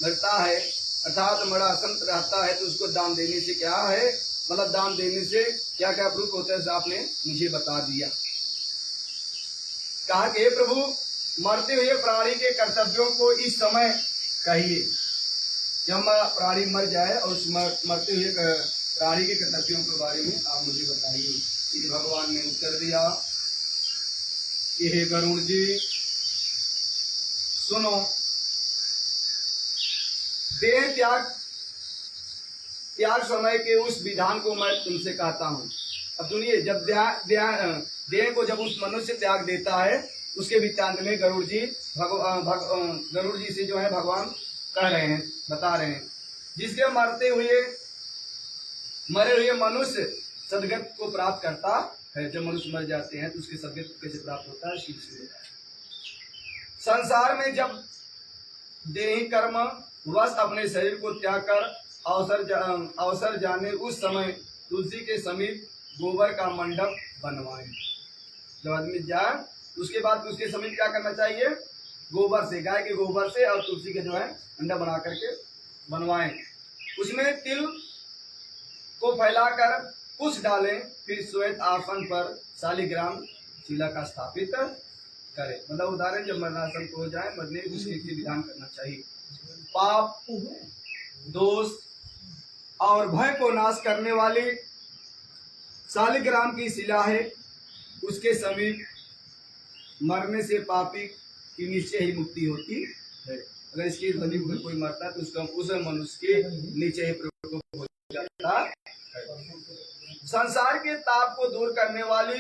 मरता है अर्थात मरा संत रहता है तो उसको दान देने से क्या है, मतलब दान देने से क्या क्या प्रूफ होता है आपने मुझे बता दिया। कहा कि हे प्रभु मरते हुए प्राणी के कर्तव्यों को इस समय कहिए। जब प्राणी मर जाए और उस मरते हुए प्राणी के कर्तव्यों के बारे में आप मुझे बताइए। भगवान ने उत्तर दिया कि हे गरुड़ जी सुनो, देह त्याग समय के उस विधान को मैं तुमसे कहता हूँ। अब सुनिए, जब देह को जब उस मनुष्य त्याग देता है उसके वृत्तांत में गरुड़ जी गरुड़ जी से जो है भगवान कह रहे हैं, बता रहे हैं, जिसके मरे हुए मनुष्य सदगत को प्राप्त करता है। जब मनुष्य मर जाते हैं तो उसके सदगत कैसे प्राप्त होता है, शिव से। संसार में जब देही कर्म वश अपने शरीर को त्याग कर अवसर जाने उस समय तुलसी के समीप गोबर का मंडप बनवाएं। जब आदमी जाए उसके बाद उसके समीप क्या करना चाहिए, गोबर से, गाय के गोबर से और तुलसी के जो है मंडप बना करके बनवाएं। उसमें तिल को फैलाकर कुछ डालें, फिर श्वेत आसन पर शालिग्राम शिला का स्थापित करें। मतलब उदाहरण, जब मरणासन हो जाए, मरने उसके विधान करना चाहिए। पाप दोष और भय को नाश करने वाली शालिग्राम की शिला है, उसके समीप मरने से पापी की निश्चय ही मुक्ति होती है। अगर इसकी बनी हुई कोई मरता है तो उसका उस मनुष्य के नीचे ही प्रकोप हो जाता है। संसार के ताप को दूर करने वाली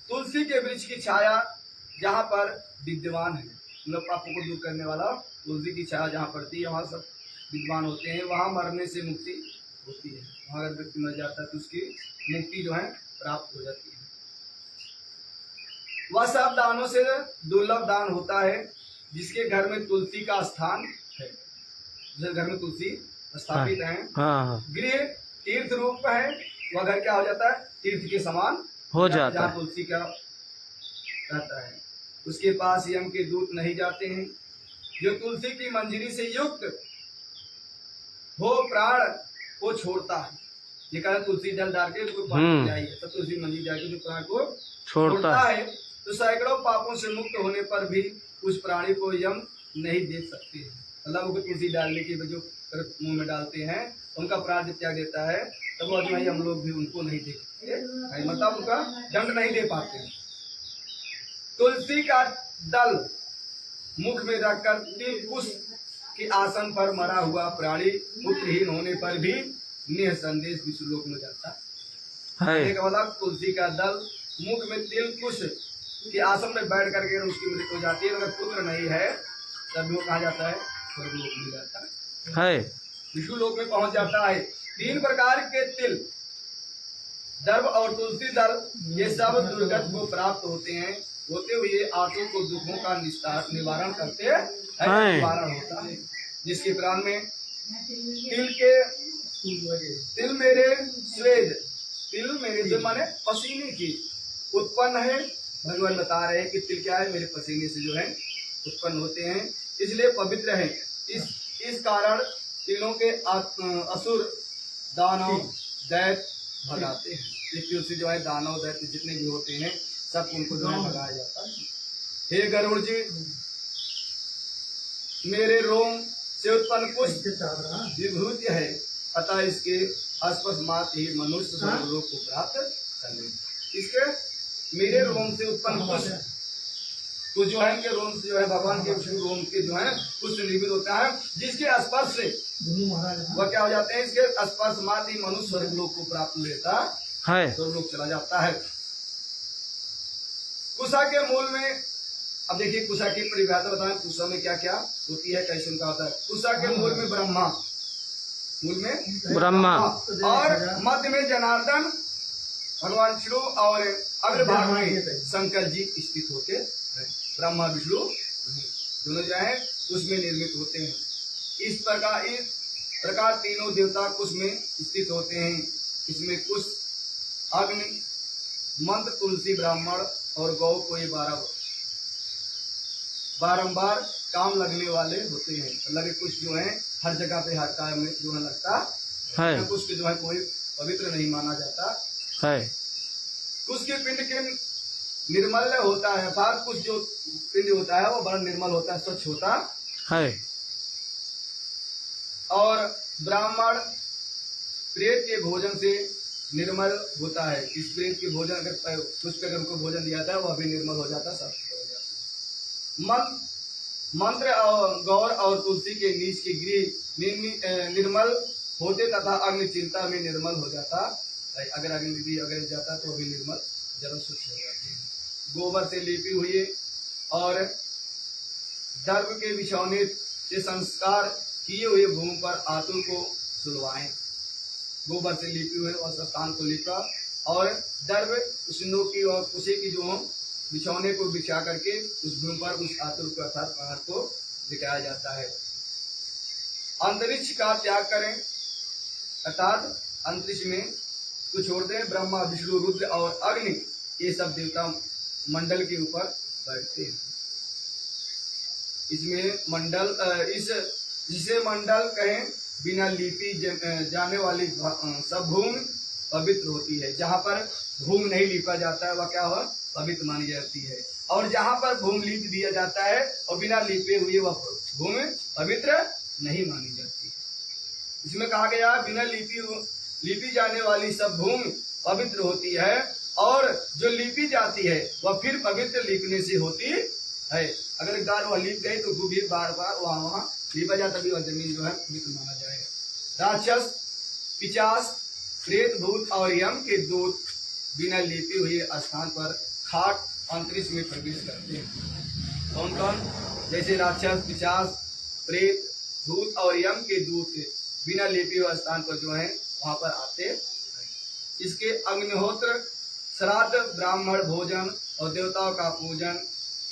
तुलसी के वृक्ष की छाया जहाँ पर विद्यमान है, मतलब पापों को दूर करने वाला तुलसी की छाया जहाँ पड़ती है वहाँ सब विद्वान होते हैं, वहाँ मरने से मुक्ति होती है। वहाँ अगर व्यक्ति मर जाता है तो उसकी मुक्ति जो है प्राप्त हो जाती है। वह सब दानों से दुर्लभ दान होता है जिसके घर में तुलसी का स्थान है। जिस घर में तुलसी स्थापित है, गृह तीर्थ रूप है, वह घर क्या हो जाता है, तीर्थ के समान हो जाता है, जहाँ तुलसी का रहता है। उसके पास यम के दूत नहीं जाते हैं। जो तुलसी की मंजरी से युक्त हो प्राण को छोड़ता है, ये कारण तुलसी जल डाल के उसको जाइए, तो तुलसी मंजरी जाके जो प्राण को छोड़ता है तो सैकड़ों पापों से मुक्त होने पर भी उस प्राणी को यम नहीं दे सकते। मतलब वो तुलसी डालने के जो मुंह में डालते हैं उनका प्राण जब त्याग देता है तब वो जो हम लोग भी उनको नहीं दे सकते, मतलब उनका दंड नहीं दे पाते। तुलसी का दल मुख में रखकर कुश के आसन पर मरा हुआ प्राणी पुत्रहीन होने पर भी निसंदेश विष्णुलोक में जाता है। तुलसी का दल मुख में तिल कुश के आसन में बैठ करके उसकी मृत्यु हो जाती है। अगर पुत्र नहीं है तब वो कहा जाता है, स्वर्गलोक में जाता है, विष्णुलोक में पहुंच जाता है। 3 प्रकार के तिल, दर्भ और तुलसी दल ये सब दुर्गत को प्राप्त होते हुए आंसू को दुखों का निवारण करते हैं, निवारण होता है। जिसके प्राण में तिल मेरे स्वेद माने पसीने की उत्पन्न है। भगवान बता रहे हैं कि तिल क्या है, मेरे पसीने से जो है उत्पन्न होते हैं, इसलिए पवित्र है। इस कारण तिलों के असुर दानव दैत्य भगाते हैं। तुलसी जो है दानव दैत्य जितने भी होते हैं सब उनको जो है भगाया जाता है। हे गरुड़ जी, मेरे रोम से उत्पन्न पुष्प विभूति है, अतः इसके आसपास मात्र ही मनुष्य स्वर्गलोक को प्राप्त करने। इसके मेरे रोम से उत्पन्न पुष्प तो जो है इनके रोम से जो है भगवान के रोम के जो है पुष्प निर्मित होता है, जिसके स्पर्श से वह क्या हो जाते हैं, इसके स्पर्श मात्र ही मनुष्य स्वर्गलोक को प्राप्त लेता है, स्वर्गलोक चला जाता है। कुशा के मूल में, अब देखिए कुशा की परिभाषा बताएं, कुशा में क्या क्या होती है, कैसे उनका होता है। कुशा के मूल में ब्रह्मा, और मध्य में जनार्दन भगवान विष्णु और अग्रभाग में शंकर जी स्थित होते हैं। ब्रह्मा विष्णु दोनों जो है उसमें निर्मित होते हैं। इस प्रकार तीनों देवता कुश में स्थित होते हैं। इसमें कुश, अग्नि, मंत्र, तुलसी, ब्राह्मण और गौ को ये बारंबार काम लगने वाले होते हैं। मतलब कुछ जो है हर जगह पे हर काम में जो है लगता है, कुछ जो है कोई पवित्र नहीं माना जाता है। कुछ के पिंड के निर्मल होता है, अर्थात कुछ जो पिंड होता है वो बड़ा निर्मल होता है, स्वच्छ होता है। और ब्राह्मण प्रेत के भोजन से निर्मल होता है। इस प्रेत के भोजन अगर कुछ पे उनको भोजन दिया जाता है वह भी निर्मल हो जाता है, सब हो जाता है। मंत्र और गौर और तुलसी के नीच के गृह निर्मल होते तथा अग्नि चिंता में निर्मल हो जाता है। अगर अग्नि अगर जाता तो भी निर्मल जल स्वच्छ हो जाती है। गोबर से लिपी हुई और दर्भ के बिछौने से संस्कार किए हुए भूमि पर आतुर को सुलवाएं। गोबर से लिपी हुए और स्थान को लिपा और दर्भ उसनों की और कुशे की जो बिछौने को बिछा करके उस भूमि पर उस आतुर को अर्थात प्राण को बिठाया जाता है। अंतरिक्ष का त्याग करें, अर्थात अंतरिक्ष में को छोड़ दें। ब्रह्मा विष्णु रुद्र और अग्नि ये सब देवता मंडल के ऊपर बैठते हैं। इसमें मंडल जिसे मंडल कहें, बिना लिपि जाने वाली सब भूमि पवित्र होती है। जहाँ पर भूमि नहीं लिपा जाता है वह क्या हो, पवित्र मानी जाती है। और जहाँ पर भूमि लिप दिया जाता है और बिना लिपे हुए वह भूमि पवित्र नहीं मानी जाती है। इसमें कहा गया बिना लिपी जाने वाली सब भूमि पवित्र होती है और जो लिपी जाती है वह फिर पवित्र लिपने से होती है। अगर एक बार वह लिप गई तो भी बार बार वहाँ लिपा जाता भी वह जमीन जो है पवित्र माना जाएगा। राक्षस, पिशाच, प्रेत, भूत और यम के दूत बिना लिपे हुए स्थान पर खाट अंतरिक्ष में प्रवेश करते हैं। कौन कौन? जैसे राक्षस, पिशाच, प्रेत, भूत और यम के दूत बिना लिपे हुए स्थान पर जो है वहां पर आते हैं। इसके अग्निहोत्र, श्राद्ध, ब्राह्मण भोजन और देवताओं का पूजन,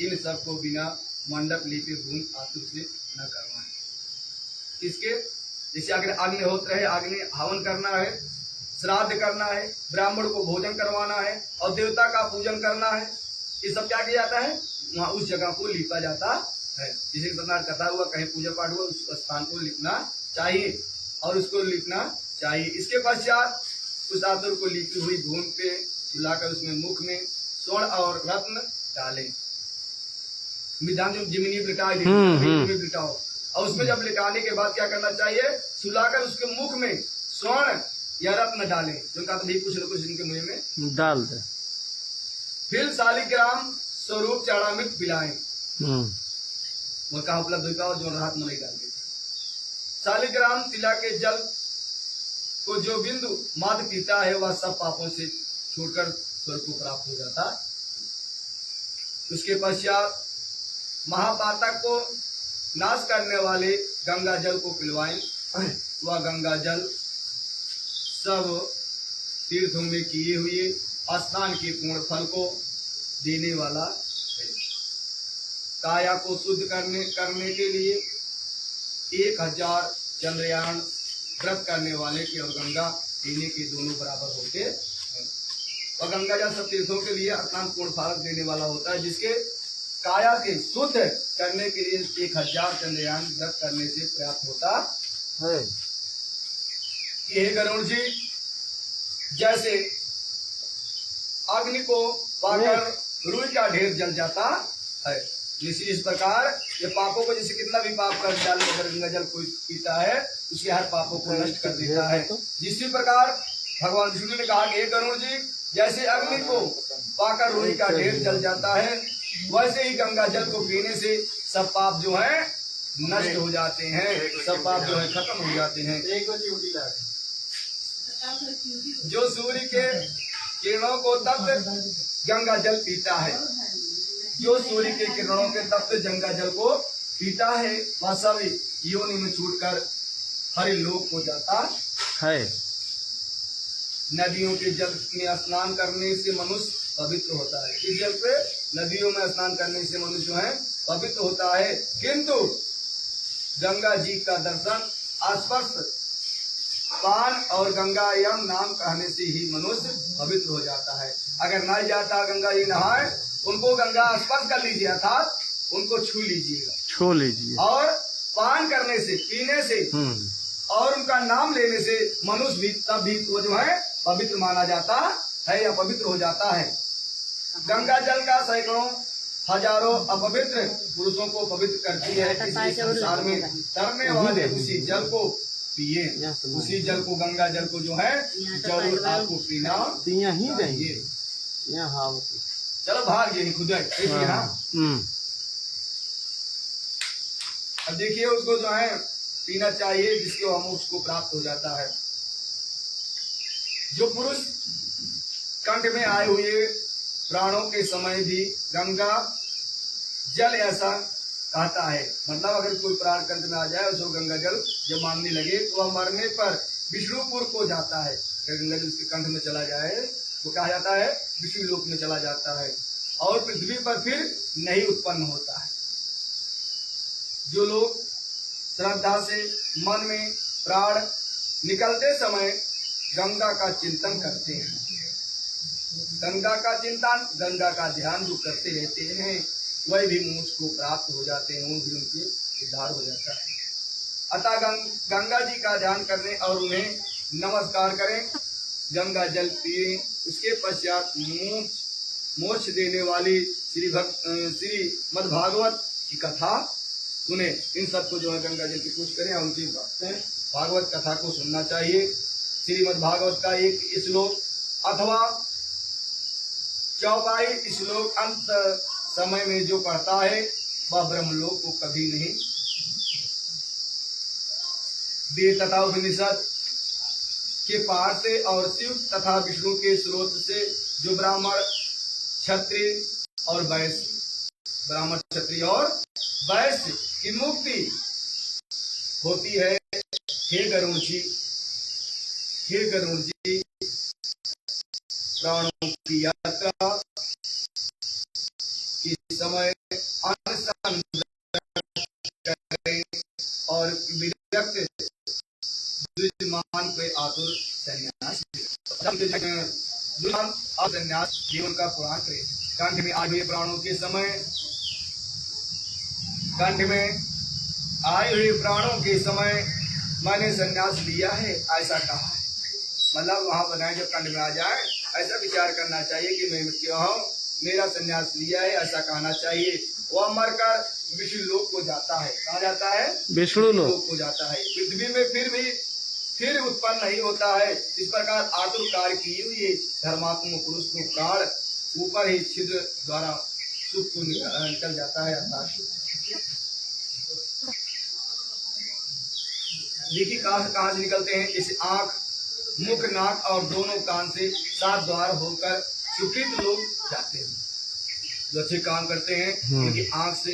इन सबको बिना मंडप लिपि भूमि आतुर से न करवाएं। इसके जैसे अगर अग्निहोत्र है, अग्नि हवन करना है, श्राद्ध करना है, ब्राह्मण को भोजन करवाना है और देवता का पूजन करना है, ये सब क्या किया जाता है, वहाँ उस जगह को लिपा जाता है। जिसे कथा हुआ, कहीं पूजा पाठ हुआ, उस स्थान को लिपना चाहिए और उसको लिपना चाहिए। इसके पश्चात उस आतुर को लिपी हुई भूमि पे सुलाकर उसमें मुख में स्वर्ण और रत्न डालें। जिमिनी बिटाओ और उसमें जब लिटाने के बाद क्या करना चाहिए, सुलाकर उसके मुख में स्वर्ण या रत्न डालें, जो का भी कुछ न कुछ इनके मुंह में डाल दे। फिर शालिग्राम स्वरूप चरणामृत पिलाएं। वो कहा उपलब्ध होगा और जो राहत में नहीं डाल देते। शालिग्राम तिला के जल को जो बिंदु मात्र पीता है वह सब पापों से छूटकर स्वर्ग को प्राप्त हो जाता। उसके पश्चात महापातक को नाश करने वाले गंगा जल को पिलवाएं। वह गंगा जल सब तीर्थों में किए हुए स्नान के पूर्ण फल को देने वाला है। काया को शुद्ध करने के लिए 1000 चंद्रयान व्रत करने वाले की और गंगा पीने के दोनों बराबर होते हैं। और गंगा जल सब तीर्थों के लिए स्नान पूर्ण फल देने वाला होता है, जिसके काया के शुद्ध करने के लिए 1000 चंद्रयान व्रत करने से प्राप्त होता है। ये गरुड़ जी जैसे अग्नि को पाकर रुई का ढेर जल जाता है, जैसे इस प्रकार ये पापों को, जैसे कितना भी पाप कर डाले अगर गंगा जल कोई पीता है उसके हर पापों को नष्ट कर देता है। जिसी प्रकार भगवान विष्णु ने कहा कि हे गरुड़ जी, जैसे अग्नि को पाकर रुई का ढेर जल जाता है वैसे ही गंगा जल को पीने से सब पाप जो है नष्ट हो जाते हैं, सब पाप जो है खत्म हो जाते हैं। जो सूर्य के किरणों को तप्त गंगा जल पीता है, जो सूर्य के किरणों के तप्त गंगा जल को पीता है वह सब योनि में छूटकर हरि लोक को जाता है। नदियों के जल में स्नान करने से मनुष्य पवित्र होता है। इस जल पे नदियों में स्नान करने से मनुष्य जो है पवित्र होता है, किंतु गंगा जी का दर्शन, स्पर्श, पान और गंगा यम नाम कहने से ही मनुष्य पवित्र हो जाता है। अगर नहीं जाता गंगा जी नहाए, उनको गंगा स्पर्श कर लीजिए, अर्थात उनको छू लीजिएगा। छू लीजिए। और पान करने से, पीने से और उनका नाम लेने से मनुष्य भी तब भी वो जो है पवित्र माना जाता है या पवित्र हो जाता है। गंगा जल का सैकड़ों हजारों अपवित्र पुरुषों को पवित्र करती है। इस संसार में तरने वाले उसी जल को पिए, उसी जल को, गंगा जल को जो है जरूर आपको पीना चाहिए। चलो भाग ये खुद अब देखिए उसको जो है पीना चाहिए जिसके हम उसको प्राप्त हो जाता है। जो पुरुष कंठ में आए हुए प्राणों के समय भी गंगा जल ऐसा कहता है, मतलब अगर कोई प्राण कंठ में आ जाए उसको गंगा जल जब मांगने लगे तो वह मरने पर विष्णुपुर को जाता है। अगर गंगा जल उसके कंठ में चला जाए वो कहा जाता है विष्णु लोक में चला जाता है और पृथ्वी पर फिर नहीं उत्पन्न होता है। जो लोग श्रद्धा से मन में प्राण निकलते समय गंगा का चिंतन करते हैं, गंगा का चिंतन, गंगा का ध्यान जो करते रहते हैं वह भी मोक्ष को प्राप्त हो जाते हैं, वो भी उनके उद्धार हो जाता है। अतः गंगा जी का ध्यान करने और उन्हें नमस्कार करें, गंगा जल पिए, उसके पश्चात मोक्ष देने वाली श्री मद्भागवत की कथा सुने। इन सबको जो है गंगा जल की पूछ करें और उनकी भागवत कथा को सुनना चाहिए। श्रीमद् भागवत का एक श्लोक अथवा चौपाई श्लोक अंत समय में जो पढ़ता है वह ब्रह्मलोक को कभी नहीं। वेद तथा उपनिषद के पाठ से और शिव तथा विष्णु के स्रोत से जो ब्राह्मण क्षत्रिय और वैश्य, ब्राह्मण क्षत्रिय और वैश्य की मुक्ति होती है। हे गरुड़ जी, हे गरुड़ जी, प्राणों की यात्रा के समय अनशन करें और विरक्त दुष्मान पे आतुर संन्यास जीवन का पुराण करे। कंठ में आए हुए प्राणों के समय, कंठ में आए हुए प्राणों के समय मैंने संन्यास लिया है ऐसा कहा है। मतलब वहां बनाए जब कंठ में आ जाए ऐसा विचार करना चाहिए कि मैं क्यों हूँ, मेरा संन्यास लिया है ऐसा कहना चाहिए। वह मरकर विष्णु लोक को जाता है। कहाँ जाता है? विष्णु लोक को जाता है। पृथ्वी में फिर उत्पन्न नहीं होता है। इस प्रकार आतुर कार्य किए हुए धर्मात्मा पुरुष को प्राण ऊपर ही छिद्र द्वारा सुख को निकल जाता है। देखिए कहाँ से निकलते हैं? जैसे आँख, मुख, नाक और दोनों कान से 7 द्वार होकर सुकृत लोग जाते हैं। जो अच्छे काम करते हैं उनकी आँख से,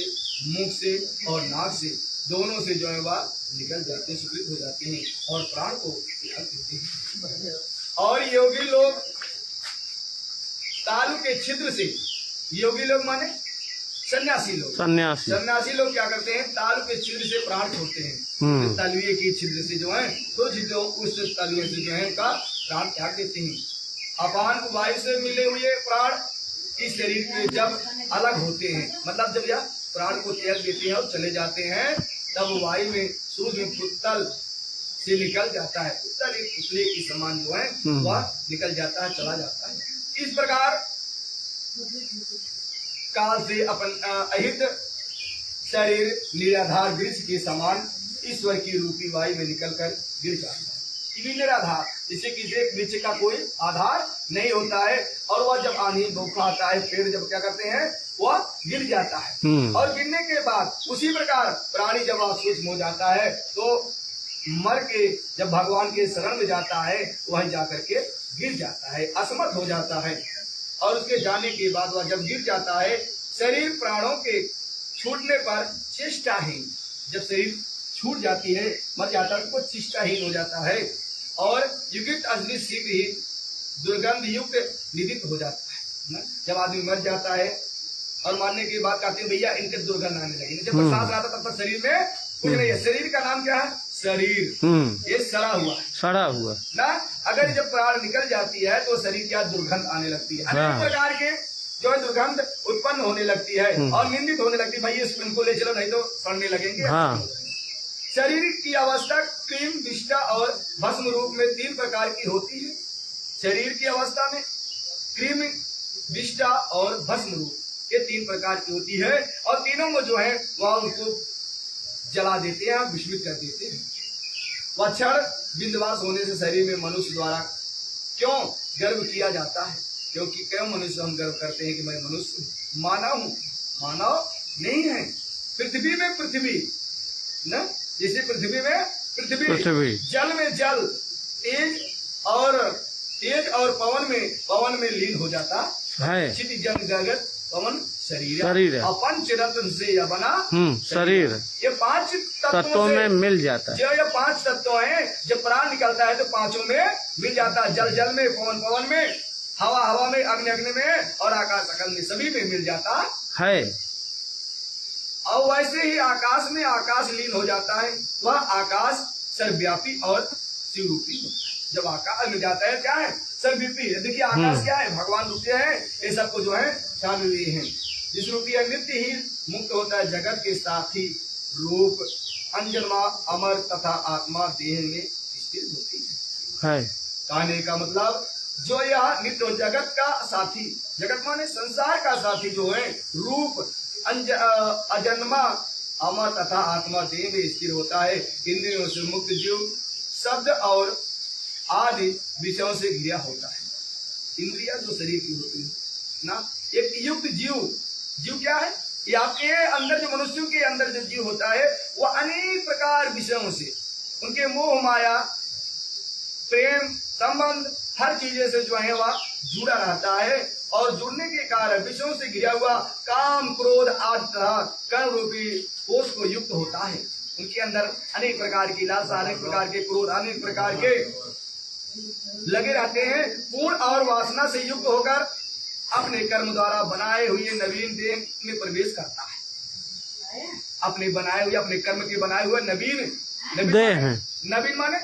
मुख से और नाक से दोनों से जो है वह निकल जाते हैं, सुकृत हो जाते हैं और प्राण को त्याग देते हैं। और योगी लोग तालु के छिद्र से, योगी लोग माने सन्यासी लोग क्या करते हैं? तालु के छिद्र से प्राण छोड़ते हैं। तलुए के छिद्र से जो है तो उस तलुए से जो है उनका प्राण त्याग देते हैं। अपान वायु से मिले हुए प्राण इस शरीर के जब अलग होते हैं, मतलब जब यह प्राण को त्याग देते हैं और चले जाते हैं तब वायु में सूर्य पुतल से निकल जाता है। पुतल एक पुतले की समान जो है वह निकल जाता है, चला जाता है। इस प्रकार काल से अपन अहित शरीर निराधार वृक्ष के समान ईश्वर की रूपी वायु में निकलकर गिर जाता है। निराधार, जिसे किसी वृक्ष का कोई आधार नहीं होता है और वह जब आंधी बौखा आता है पेड़ जब क्या करते हैं वह गिर जाता है और गिरने के बाद उसी प्रकार प्राणी जब सूक्ष्म हो जाता है तो मर के जब भगवान के शरण में जाता है वहीं जाकर के गिर जाता है, असमर्थ हो जाता है। और उसके जाने के बाद वह जब गिर जाता है शरीर प्राणों के छूटने पर चेष्टाहीन, जब शरीर छूट जाती है मर जाता है तो चेष्टाहीन हो जाता है और युगित अग्नि शीघ्र ही दुर्गंध युक्त निदित हो जाता है। जब आदमी मर जाता है और मरने के बाद कहते हैं भैया इनके दुर्गंध आने लगी। जब सांस आता तब तक शरीर में कुछ नहीं है। शरीर का नाम क्या है? शरीर। ये सड़ा हुआ ना। अगर जब प्राण निकल जाती है तो शरीर क्या दुर्गंध आने लगती है। अनेक प्रकार के जो है दुर्गंध उत्पन्न होने लगती है और निंदित होने लगती है, भाई इनको ले चलो नहीं तो सड़ने लगेंगे। हाँ। शरीर की अवस्था क्रीम, विष्ठा और भस्म रूप में 3 प्रकार की होती है। शरीर की अवस्था में क्रीम, विष्ठा और भस्म रूप ये 3 प्रकार की होती है और तीनों को जो है वह उनको जला देते हैं, विस्मित कर देते हैं। वह क्षण बिंदवास होने से शरीर में मनुष्य द्वारा क्यों गर्व किया जाता है? क्योंकि क्यों मनुष्य हम गर्व करते हैं कि मैं मनुष्य मानव हूँ? मानव नहीं है। पृथ्वी में पृथ्वी न, जैसे पृथ्वी में पृथ्वी, जल में जल, तेज और पवन में लीन हो जाता है। चित जन जगत पवन शरीर और पंच रत्न से यह बना शरीर। ये 5 तत्वों में मिल जाता है। जो ये 5 तत्व हैं, जब प्राण निकलता है तो 5 में मिल जाता है। जल जल में, पवन पवन में, हवा हवा में, अग्नि अग्नि में और आकाश में, सभी में मिल जाता है। और वैसे ही आकाश में आकाश लीन हो जाता है। वह आकाश सर्वव्यापी और शिवरूपी। जब आकाश में जाता है क्या है? सर्वव्यापी है। देखिए आकाश क्या है? भगवान रूपी है। ये सबको जो है छान लिए हैं। जिस रूपी नित्य ही मुक्त होता है, जगत के साथ ही रूप अंजन्मा अमर तथा आत्मा देह में स्थिर होती है। कहने का मतलब जो यह नित्य जगत का साथी, जगत माने संसार का साथी जो है, रूप अजन्मा अमर तथा आत्मा देह में स्थिर होता है। इंद्रियों से मुक्त जीव शब्द और आदि विषयों से घिरा होता है। इंद्रिया जो शरीर की होती है ना, एक युक्त जीव क्या है? ये आपके अंदर जो मनुष्यों के अंदर जो जीव होता है वो अनेक प्रकार विषयों से, उनके मोह माया प्रेम संबंध हर चीजें से जो है वह जुड़ा रहता है और जुड़ने के कारण विषयों से घिरा हुआ काम क्रोध आदि कर्म रूपी कोष को युक्त होता है। उनके अंदर अनेक प्रकार की लालसा, अनेक प्रकार के क्रोध, अनेक प्रकार के लगे रहते हैं। पूर्ण और वासना से युक्त होकर अपने कर्म द्वारा बनाए हुए नवीन देह में प्रवेश करता है। अपने बनाए हुए, अपने कर्म के बनाए हुए नवीन नवीन माने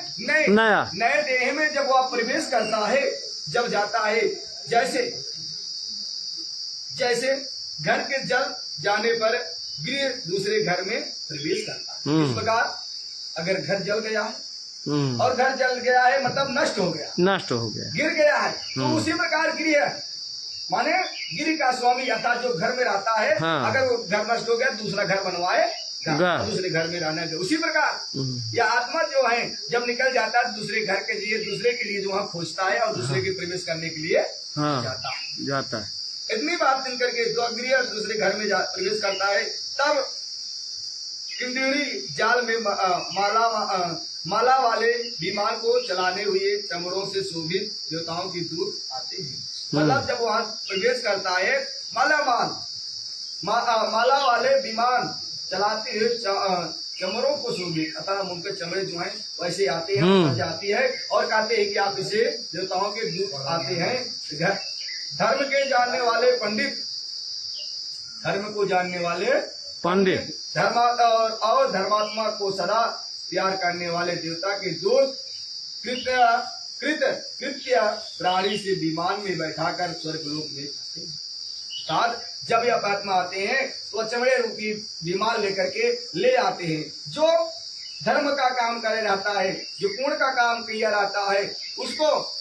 नए देह में जब वह प्रवेश करता है, जब जाता है, जैसे घर के जल जाने पर गृह दूसरे घर में प्रवेश करता है। इस प्रकार अगर घर जल गया है और घर जल गया है मतलब नष्ट हो गया, गिर गया है, तो उसी प्रकार गृह माने गिर का स्वामी अर्थात जो घर में रहता है, अगर वो घर नष्ट हो गया दूसरा घर बनवाए, दूसरे घर में रहना है। उसी प्रकार यह आत्मा जो है जब निकल जाता है दूसरे घर के लिए, दूसरे के लिए जो वहाँ खोजता है और दूसरे के प्रवेश करने के लिए जाता है। इतनी बात सुन करके गृह दूसरे घर में प्रवेश करता है, तब इंद्रिणी जाल में माला वाले विमान को चलाने हुए चमड़ों से शोभित देवताओं की दूत आते हैं। मतलब जब वहाँ प्रवेश करता है, माला वाले विमान चलाते हुए चमड़ों को शोभित, अतः उनके चमड़े जो हैं वैसे आते हैं, जाती है और कहते हैं कि आप इसे देवताओं के दूत आते हैं। धर्म के जानने वाले पंडित, धर्म को जानने वाले पंडित, और धर्मात्मा को सदा प्यार करने वाले देवता के दूत कृत्य प्राणी से विमान में बैठाकर स्वर्गलोक में जाते हैं। अर्थात जब यह आत्मा आते हैं तो चमड़े रूपी विमान लेकर के ले आते हैं। जो धर्म का काम करे रहता है, जो पुण्य का काम किया रहता है, उसको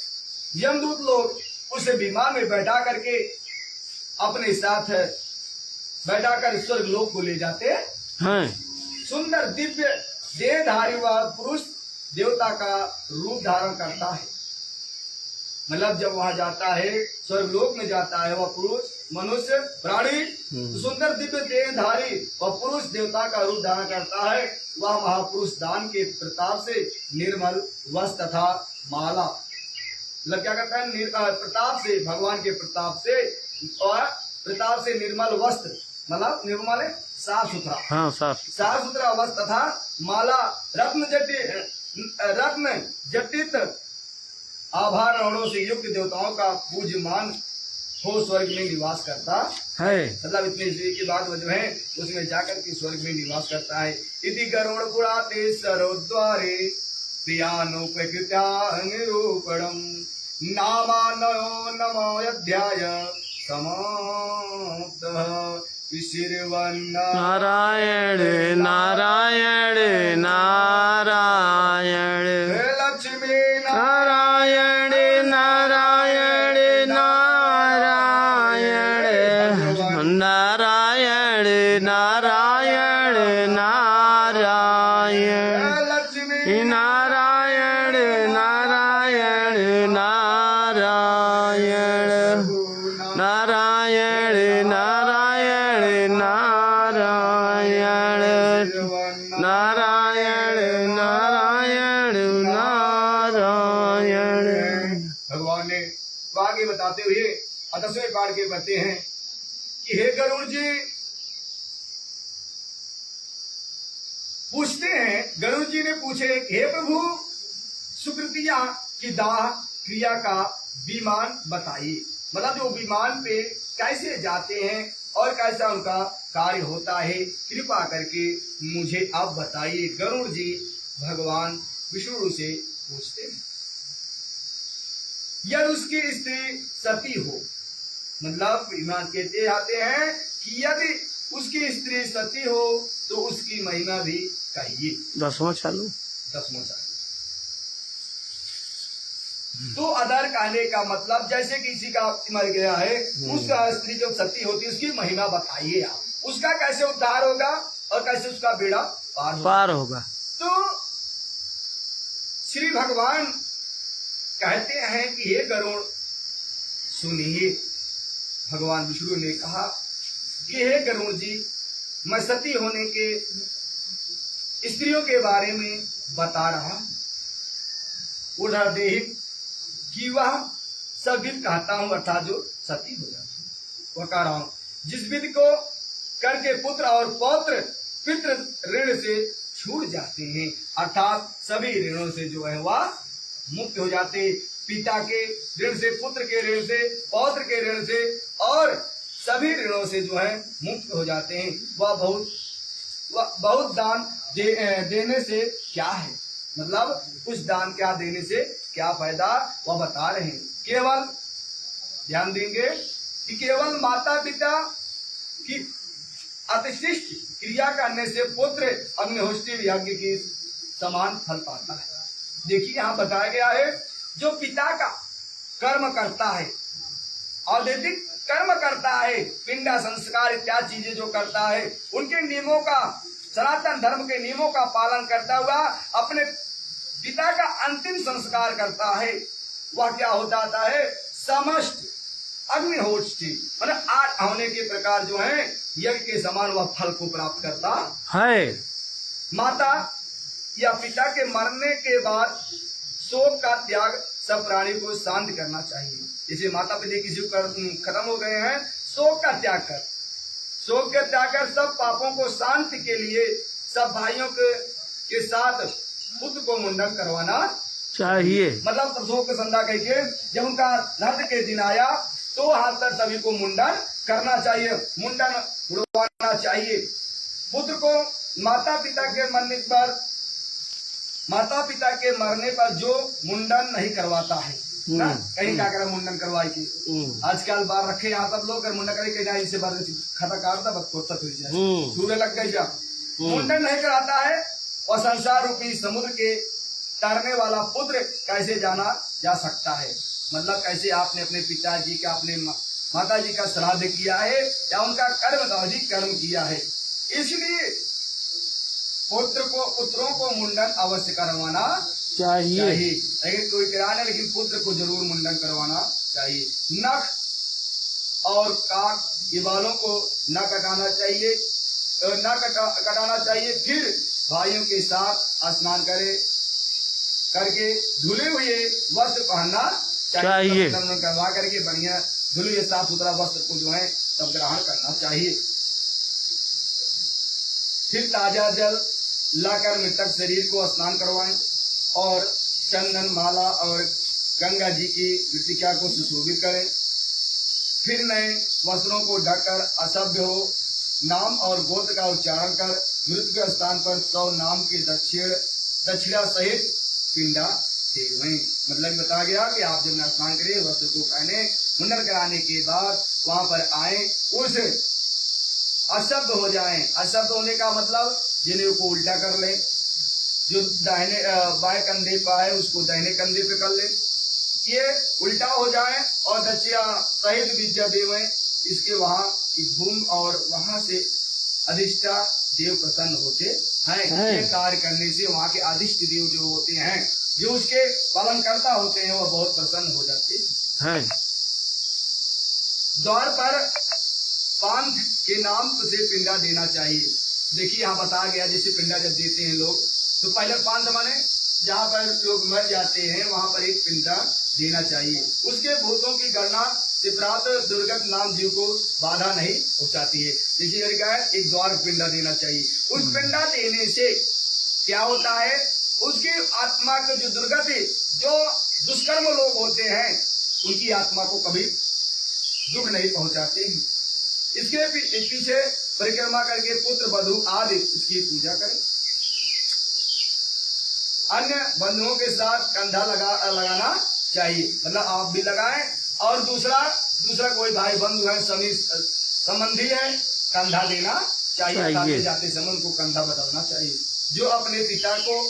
यमदूत लोग उसे विमान में बैठा करके अपने साथ बैठाकर स्वर्ग लोक को ले जाते हैं। सुंदर दिव्य देहधारी वह पुरुष देवता का रूप धारण करता है। मतलब जब वहां जाता है, स्वर्ग लोक में जाता है, वह पुरुष मनुष्य प्राणी सुंदर दिव्य देहधारी वह पुरुष देवता का रूप धारण करता है। वह महापुरुष दान के प्रताप से निर्मल वस्त्र तथा माला, मतलब क्या करता है? प्रताप से, भगवान के प्रताप से, और प्रताप से निर्मल वस्त्र, मतलब निर्मल साफ सुथरा, साफ सुथरा वस्त्र तथा माला रत्न जटित आभरणों से युक्त देवताओं का पूज्यमान हो स्वर्ग में निवास करता है। मतलब इतने की बात जो है उसमें जाकर के स्वर्ग में निवास करता है। इति गरुड़ पुराते सरोद्वारे प्रियानुप्रकृत्या निरूपणम् नामानो नमोऽध्याय समाप्तः श्रीवन्ना नारायण नारायण नारायण लक्ष्मी नारायण नारायण नारायण नारायण नारायण नारायण लक्ष्मी नारायण नारायण नारायण नारायण नारायण नारायण नारायण नारायण नारायण। भगवान ने तो आगे बताते हुए 10वें पाठ के बताते हैं कि हे गरुड़ जी, पूछते हैं, गरुड़ जी ने पूछे, हे प्रभु, सुकृतिया की दाह क्रिया का विमान बताइए। मतलब जो विमान पे कैसे जाते हैं और कैसा उनका कार्य होता है, कृपा करके मुझे आप बताइए। गरुड़ जी भगवान विष्णु से पूछते हैं। यदि उसकी स्त्री सती हो, मतलब विमान कहते आते हैं कि यदि उसकी स्त्री सती हो तो उसकी महिमा भी कहिए। 10वां चालू। 10वां चालू। तो अदर कहने का मतलब जैसे किसी का मर गया है, उस स्त्री जो सती होती है उसकी महिमा बताइए आप, उसका कैसे उद्धार होगा और कैसे उसका बेड़ा पार होगा। तो श्री भगवान कहते हैं कि हे गरुड़ सुनिए। भगवान विष्णु ने कहा कि हे गरुड़ जी, मैं सती होने के स्त्रियों के बारे में बता रहा। उधर देह कि वह सब विध कहता हूँ, अर्थात जो सती हो जाती है वह कह रहा हूँ, जिस विध को करके पुत्र और पौत्र पितृ ऋण से छूट जाते हैं, अर्थात सभी ऋणों से जो है वह मुक्त हो जाते। पिता के ऋण से, पुत्र के ऋण से, पौत्र के ऋण से और सभी ऋणों से जो है मुक्त हो जाते हैं। वह बहुत दान देने से क्या है, मतलब कुछ दान क्या देने से क्या फायदा वह बता रहे हैं। केवल ध्यान देंगे कि केवल माता पिता की अतिशिष्ट क्रिया करने से पुत्र अग्निहोत्री यज्ञ के समान फल पाता है। देखिए यहाँ बताया गया है, जो पिता का कर्म करता है, औद्योगिक कर्म करता है, पिंडा संस्कार इत्यादि चीजें जो करता है, उनके नियमों का, सनातन धर्म के नियमों का पालन करता हुआ अपने पिता का अंतिम संस्कार करता है, वह क्या हो जाता है, समस्त अग्निहोत्री मतलब 8 होने के प्रकार जो है यज्ञ के समान वह फल को प्राप्त करता है। माता या पिता के मरने के बाद शोक का त्याग सब प्राणी को शांत करना चाहिए। जैसे माता पिता किसी खत्म हो गए हैं, शोक का त्याग कर, शोक का त्याग कर सब पापों को शांति के लिए सब भाइयों के साथ पुत्र को मुंडन करवाना चाहिए। मतलब शोक संध्या कह के जब उनका रात के दिन आया तो हाथ तक सभी को मुंडन करना चाहिए, मुंडन उड़वाना चाहिए। पुत्र को माता पिता के मरने पर जो मुंडन नहीं करवाता है ना, कहीं क्या करे मुंडन करवाए की, आजकल बार रखे यहाँ सब लोग मुंडन करे कहीं इससे बार खाता काटता बस सूर्य लग गई जा, मुंडन नहीं कराता है। और संसार रूपी समुद्र के तैरने वाला पुत्र कैसे जाना जा सकता है, मतलब कैसे आपने अपने पिताजी का, अपने माताजी का श्राद्ध किया है या उनका कर्म किया है, इसलिए पुत्रों को मुंडन अवश्य करवाना चाहिए। लेकिन कोई कराने, लेकिन पुत्र को जरूर मुंडन करवाना चाहिए। नख और काक ये बालों को न कटाना चाहिए, कटाना चाहिए। फिर भाइयों के साथ स्नान करके धुले हुए वस्त्र पहनना चाहिए। करवा करके बढ़िया धुले हुए साफ सुथरा वस्त्र को जो है तब ग्रहण करना चाहिए। फिर ताजा जल लाकर मृतक शरीर को स्नान करवाएं और चंदन माला और गंगा जी की मृतिका को सुशोभित करें। फिर नए वस्त्रों को ढककर असभ्य हो नाम और गोत्र का उच्चारण कर मृत्यु के स्थान पर 100 नाम के दक्षिणा सहित पिंडा फेरवें। मतलब बताया गया कि आप जब स्नान करें वस्त्र को पहने मुंडन कराने के बाद वहां पर आए, उस अशब्द हो जाएं। अशब्द होने का मतलब जिन्हें को उल्टा कर ले, जो दाहिने बाएं कंधे पर है उसको दाहिने कंधे पे कर ले, ये उल्टा हो जाए और दक्षिणा सहित विद्या देवें, इसके वहां घूम और वहां से अधिष्ठा देव प्रसन्न होते हैं। ये कार्य करने से वहां के अधिष्ठ देव जो होते हैं, जो उसके पालन करता होते हैं, वो बहुत प्रसन्न हो जाते हैं। द्वार पर पान के नाम से पिंडा देना चाहिए। देखिए यहाँ बता गया, जैसे पिंडा जब देते हैं लोग तो पहले 5 जमाने जहाँ पर लोग मर जाते हैं वहां पर एक पिंडा देना चाहिए। उसके भूतों की गणना से प्राप्त दुर्गत नाम जीव को बाधा नहीं पहुंचाती है। जैसे क्या है, एक द्वार पिंडा देना चाहिए। उस पिंडा देने से क्या होता है, उसकी आत्मा को जो दुर्गत जो दुष्कर्म लोग होते हैं उनकी आत्मा को कभी दुख नहीं पहुंचाते हैं। इसके पीछे परिक्रमा करके पुत्र वधु आदि उसकी पूजा करें। अन्य बंधुओं के साथ कंधा लगाना चाहिए, मतलब आप भी लगाएं और दूसरा कोई भाई बंधु है, संबंधी है, कंधा देना चाहिए। जाते जाते समय उनको कंधा बदलना चाहिए। जो अपने पिता को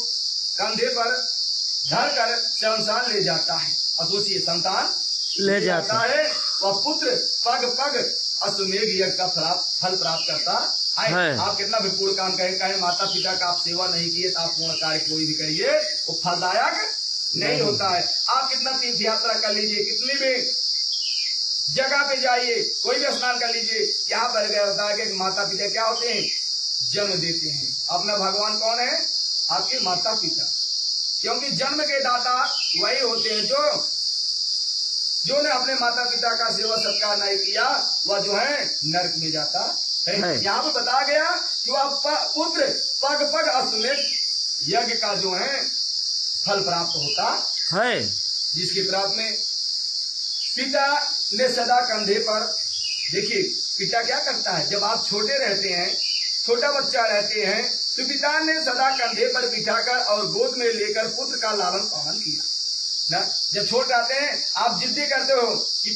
कंधे पर धर कर शमशान ले जाता है, सोचिए संतान ले जाता है, वह पुत्र पग पग अश्वमेघ यज्ञ का फल प्राप्त करता है। आप कितना भी पूर्ण काम करें, माता पिता का आप सेवा नहीं किए तो आप पूर्ण कार्य कोई भी करिए वो फलदायक नहीं होता है। आप कितना तीर्थ यात्रा कर लीजिए, कितनी भी जगह पे जाइए, कोई भी स्नान कर लीजिए, यहाँ पर गया होता है कि माता पिता क्या होते हैं, जन्म देते हैं। अपना भगवान कौन है, आपके माता पिता, क्योंकि जन्म के दाता वही होते हैं जो ने अपने माता पिता का सेवा सत्कार नहीं किया, वह जो है नरक में जाता है। यहाँ पे बता गया कि वह पुत्र पग पग अश्वमेध यज्ञ का जो है फल प्राप्त होता है, जिसके प्राप्त में पिता ने सदा कंधे पर, देखिए पिता क्या करता है, जब आप छोटे रहते हैं, छोटा बच्चा रहते हैं, तो पिता ने सदा कंधे पर बिठाकर और गोद में लेकर पुत्र का लालन पालन किया ना। जब छोटे रहते हैं आप जिद्दी करते हो कि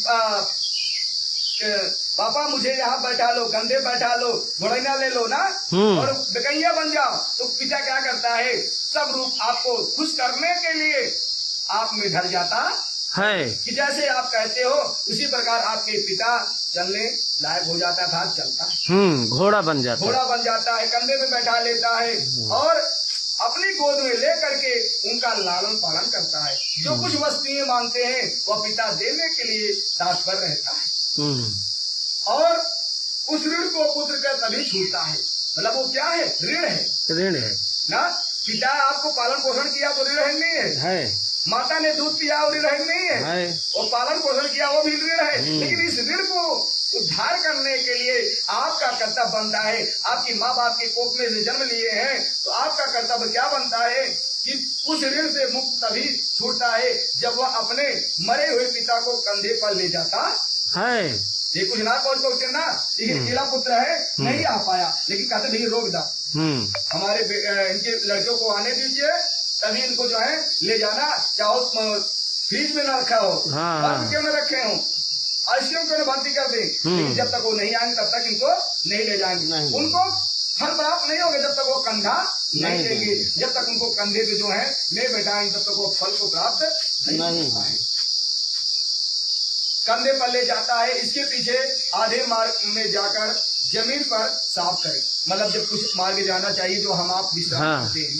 पापा मुझे यहाँ बैठा लो, कंधे बैठा लो, घोड़ैना ले लो ना और बेकैया बन जाओ, तो पिता क्या करता है, सब रूप आपको खुश करने के लिए आप में ढल जाता है कि जैसे आप कहते हो उसी प्रकार आपके पिता चलने लायक हो जाता था, चलता घोड़ा बन जाता है, कंधे में बैठा लेता है और अपनी गोद में ले करके उनका लालन पालन करता है। जो कुछ वस्तुएं मांगते हैं वह पिता देने के लिए तत्पर रहता है और उस ऋण को पुत्र का तभी छूटता है। मतलब वो क्या है, ऋण है ना। पिता आपको पालन पोषण किया तो ऋण नहीं है, माता ने दूध पिया वो ऋण नहीं है, और पालन पोषण किया वो भी ऋण है। लेकिन इस ऋण को उद्धार करने के लिए आपका कर्तव्य बनता है। आपकी माँ बाप के कोख में से जन्म लिए हैं तो आपका कर्तव्य क्या बनता है कि उस ऋण से मुक्त तभी छूटता है जब वह अपने मरे हुए पिता को कंधे पर ले जाता है। ये कुछ ना पहुंचे ना, अकेला पुत्र है नहीं आ पाया, लेकिन कहते नहीं रोक दा, हमारे इनके लड़कियों को आने दीजिए, तभी इनको जो है ले जाना, चाहो फ्रिज में न रखा हो, क्यों न रखे हो, आइसक्रीम क्यों न भर्ती कर दे, लेकिन जब तक वो नहीं आएंगे तब तक इनको नहीं ले जाएंगे। उनको फल प्राप्त नहीं होगा जब तक वो कंधा नहीं देंगे, जब तक उनको कंधे पे जो है नहीं बैठाएंगे तब तक वो फल को प्राप्त नहीं हो पाएंगे। कंधे पर ले जाता है, इसके पीछे आधे मार्ग में जाकर जमीन पर साफ करें, मतलब जब कुछ मार्ग जाना चाहिए जो हम आप विश्राम करते हैं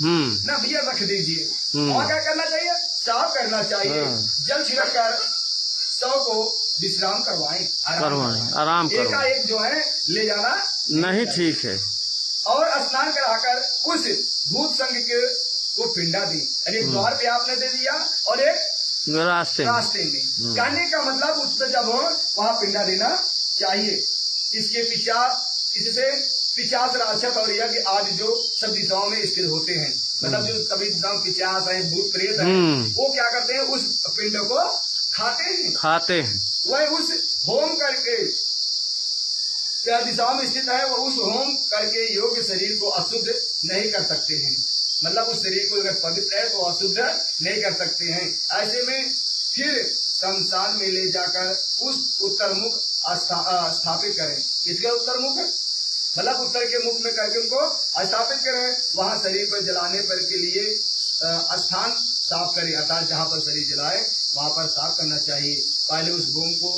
ना, भैया रख दीजिए और क्या करना चाहिए, साफ करना चाहिए, जल छिड़क कर शव को विश्राम करवाएं, आराम करो। एक जो है ले जाना नहीं ठीक है। और स्नान कराकर उस भूत संघ के को पिंडा दी, अरे द्वार पे आपने दे दिया और एक रास्ते में। कहने का मतलब उस पर जब वहाँ पिंडा देना चाहिए। इसके इससे 50 राक्षस और यज्ञ आदि जो सब दिशाओं में स्थिर होते हैं, मतलब जो सभी दिशाओं 50 है भूत प्रेत है, वो क्या करते हैं, उस पिंड को खाते हैं। वह उस होम करके दिशाओं में स्थित है, वो उस होम करके योग्य शरीर को अशुद्ध नहीं कर सकते हैं, मतलब उस शरीर को अगर पवित्र है तो अशुद्ध नहीं कर सकते हैं। ऐसे में फिर शमशान में ले जाकर उस उत्तर मुख स्थापित करें। इसके उत्तर मुख मतलब उत्तर के मुख में करके उनको स्थापित करें। वहां शरीर पर जलाने पर के लिए स्थान साफ करें, अर्थात जहाँ पर शरीर जलाए वहां पर साफ करना चाहिए। पहले उस गोम को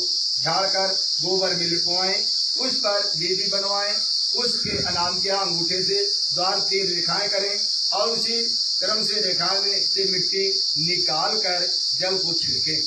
झाड़ कर गोबर में लिपवाएं, उस पर वेदी बनवाएं, उसके नाम के अंगूठे से द्वार 3 रेखाएं करें और उसी क्रम से रेखा में से मिट्टी निकाल कर जल को छिड़कें।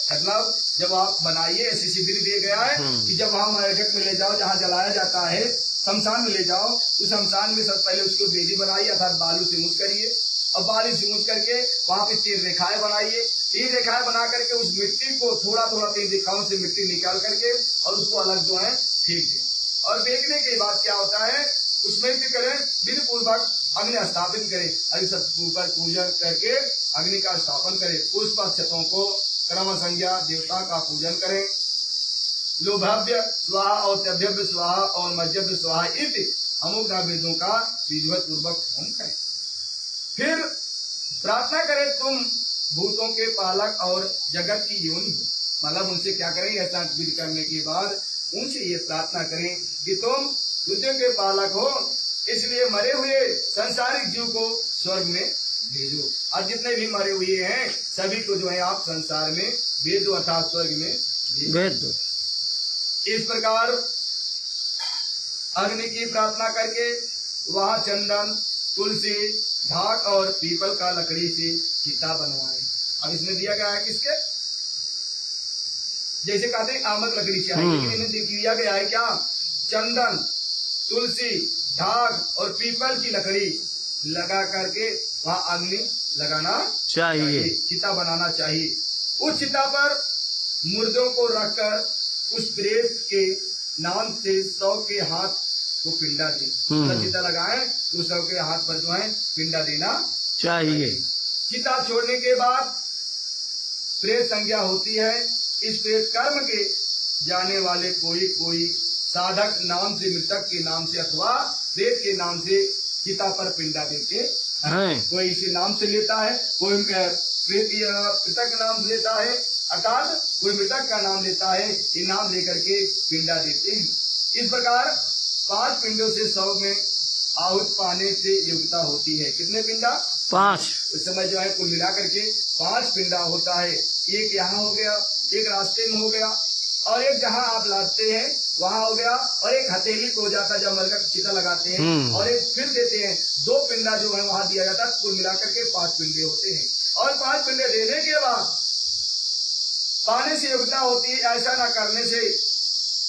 मतलब जब आप बनाइए, ऐसी शिविर दिया गया है कि जब वहाँ मरघट में ले जाओ जहाँ जलाया जाता है, शमशान में ले जाओ, तो शमशान में सब पहले उसको वेदी बनाइए अर्थात बालू से मूछ करिए और बालू से मूछ करके वहाँ पे 3 रेखाएं बनाइए। 3 रेखाएं बना करके उस मिट्टी को थोड़ा थोड़ा 3 रेखाओं से मिट्टी निकाल करके और उसको अलग जो है फेंक दें। और फेंकने के बाद क्या होता है, उसमें भी करें विधि पूर्वक अग्नि स्थापित करें। अभी सब ऊपर पूजन करके अग्नि का स्थापन करें। पुष्प अक्षतों को क्रम संज्ञा देवता का पूजन करें। लोभव्य स्वाहा और तभ्यव्य स्वाहा और मध्यव्य स्वाहा इति अमुक वेदों का विधिवत पूर्वक होम करें। फिर प्रार्थना करें, तुम भूतों के पालक और जगत की योनि हो। मतलब उनसे क्या करें, ऐसा विधि करने के बाद उनसे ये प्रार्थना करें कि तुम बुद्धियों के पालक हो, इसलिए मरे हुए संसारिक जीव को स्वर्ग में भेजो। और जितने भी मरे हुए हैं सभी को जो है आप संसार में भेज दो अर्थात स्वर्ग में भेज दो। इस प्रकार अग्नि की प्रार्थना करके वहां चंदन, तुलसी, ढाक और पीपल का लकड़ी से चिता बनवाए। अब इसमें दिया गया है किसके, जैसे कहते हैं आमक लकड़ी चाहिए, लेकिन इन्हें दिया गया है क्या, चंदन, तुलसी, ढाक और पीपल की लकड़ी लगा करके वहाँ अग्नि लगाना चाहिए, चिता बनाना चाहिए। उस चिता पर मुर्दों को रखकर उस प्रेत के नाम से 100 के हाथ को पिंडा दे। चिता लगाए तो 100 के हाथ पर जो है पिंडा देना चाहिए। चिता छोड़ने के बाद प्रेत संज्ञा होती है। इस प्रेत कर्म के जाने वाले कोई साधक नाम से, मृतक के नाम से अथवा प्रेत के नाम से चिता पर पिंडा देते हैं। कोई इसे नाम से लेता है, कोई प्रेत या मृतक का नाम लेता है, अर्थात कोई मृतक का नाम लेता है, ये नाम लेकर के पिंडा देते हैं। इस प्रकार 5 पिंडों से 100 में आहुत पाने से योग्यता होती है। कितने पिंडा? 5। उस समय जो है कुल मिला करके 5 पिंडा होता है। एक यहाँ हो गया, एक रास्ते में हो गया और एक जहाँ आप लाते हैं वहाँ हो गया और एक हथेली को हो जाता है जब मरघट चिता लगाते हैं और एक फिर देते हैं। 2 पिंडा जो है वहाँ दिया जाता है। कुल मिलाकर के 5 पिंडे होते हैं और 5 पिंडे देने के बाद पाने से योग्यता होती है। ऐसा न करने से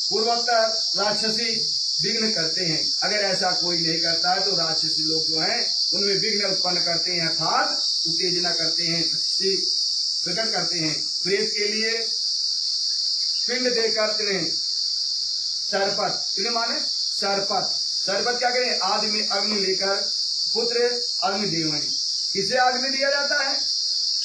पूर्वोत्तर राक्षसी विघ्न करते हैं। अगर ऐसा कोई नहीं करता है तो राक्षसी लोग जो हैं उनमें विघ्न उत्पन्न करते हैं अर्थात उत्तेजना करते हैं, प्रकट करते हैं। प्रेत के लिए पिंड देकर तिन्हें सरपत, तिन्हें माने सरपत क्या करें, आदि में अग्नि लेकर पुत्र अग्नि देवें। किसे अग्नि दिया जाता है?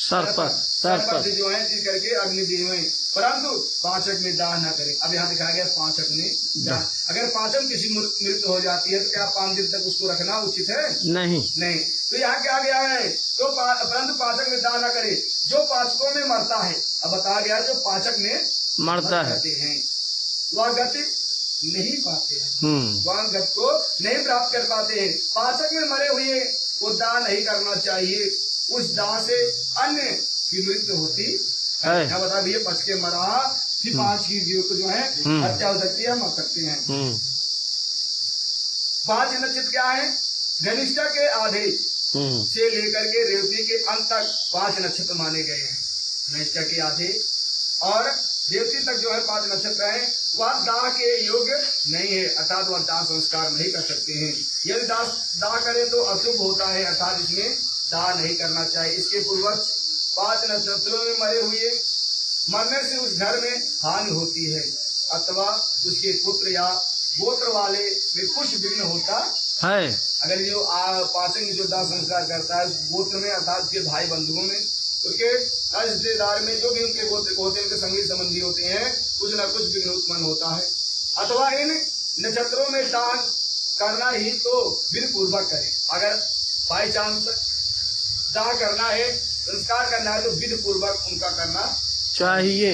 सरपत जो है इस करके अग्नि देवें, परंतु पाचक में दाह न करें। अब यहाँ दिखाया गया पाचक में दाह। अगर पाचक किसी मृत्यु हो जाती है तो क्या 5 दिन तक उसको रखना उचित है? नहीं। तो यहाँ क्या गया है, तो परंतु पाचक में दाह न करे जो पाचकों में मरता है। अब बताया गया जो पाचक में मरता है वह गति नहीं पाते हैं, वह गति को नहीं प्राप्त कर पाते हैं। पाचक में मरे हुए को दाह नहीं करना चाहिए, उस दाह से अन्य की मृत्यु होती है। क्या बता भैया, पच के मरा फिर 5 की जीव को जो है हत्या हो सकती है, मर सकते हैं। 5 नक्षत्र क्या है? धनिष्ठा के आधे से लेकर के रेवती के अंत तक 5 नक्षत्र माने गए हैं। धनिष्ठा के आधे और रेवती तक जो है 5 नक्षत्र है। वह दाह के योग्य नहीं है अर्थात वह दाह संस्कार नहीं कर सकते हैं। यदि दाह करें तो अशुभ होता है अर्थात इसमें दाह नहीं करना चाहिए। इसके पूर्वज 5 नक्षत्रों में मरे हुए मरने से उस घर में हानि होती है अथवा उसके पुत्र या गोत्र वाले में कुछ विघ्न होता है। अगर जो पाचक जो दाह संस्कार करता है गोत्र में अर्थात उसके भाई बंधुओं में, उसके रिश्तेदार में जो भी उनके गोत्र होते हैं, उनके संगी संबंधी होते हैं, कुछ न कुछ विघ्न उत्पन्न होता है। अथवा इन नक्षत्रों में दान करना ही तो विधि पूर्वक करें। अगर बाई चांस दाह करना है, संस्कार करना है तो विधि पूर्वक उनका करना चाहिए